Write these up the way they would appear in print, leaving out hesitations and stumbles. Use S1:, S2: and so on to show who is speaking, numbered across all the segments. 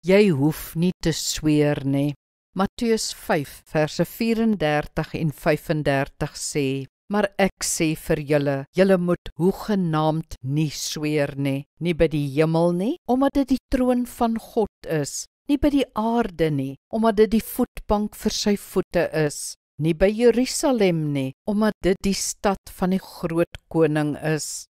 S1: Jy hoef nie te sweer nie. Matteus 5 verse 34 en 35 sê, maar ek sê vir julle, julle moet hoegenaamd nie sweer nie, nie by die hemel nie, omdat dit die troon van God is, nie by die aarde nie, omdat dit die voetbank vir sy voete is, nie by Jerusalem nie, omdat dit die stad van die groot koning is.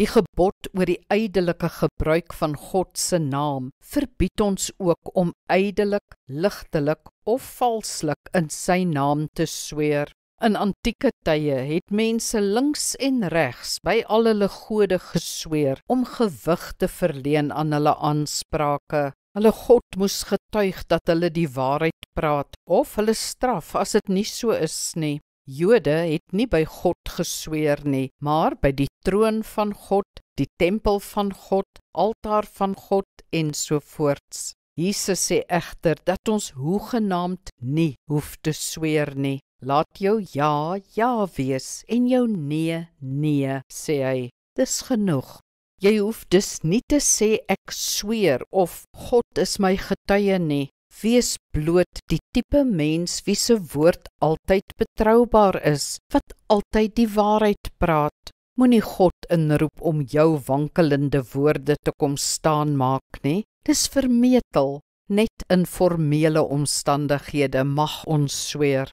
S1: Die gebod oor die ydelike gebruik van God se naam verbied ons ook om ydelik, ligtelik of valslik in sy naam te sweer. In antieke tye het mense links en regs by al hulle gode gesweer om gewig te verleen aan hulle aansprake. Hulle God moes getuig dat hulle die waarheid praat of hulle straf as dit nie so is nie. Jode het nie by God gesweer nie, maar by die troon van God, die tempel van God, altaar van God ensovoorts. Jesus sê egter dat ons hoegenaamd nie hoef te sweer nie. Laat jou ja, ja wees en jou nee, nee, sê hy. Dis genoeg. Jy hoef dus nie te sê ek sweer of God is my getuie nie. Wees bloot die tipe mens wie se woord altyd betroubaar is, wat altyd die waarheid praat. Moenie God inroep om jou wankelende woorde te kom staan maak nie. Dis vermetel. Net in formele omstandighede mag ons sweer.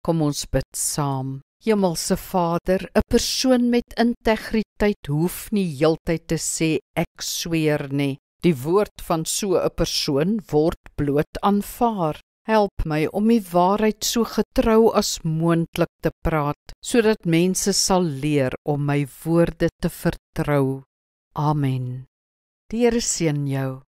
S1: Kom ons bid saam. Hemelse Vader, 'n persoon met integriteit hoef nie heeltyd te sê ek sweer nie. Die woord van so 'n persoon word bloot aanvaar. Help my om die waarheid so getrou as moontlik te praat, sodat mense sal leer om my woorde te vertrou. Amen. Die Here seën jou.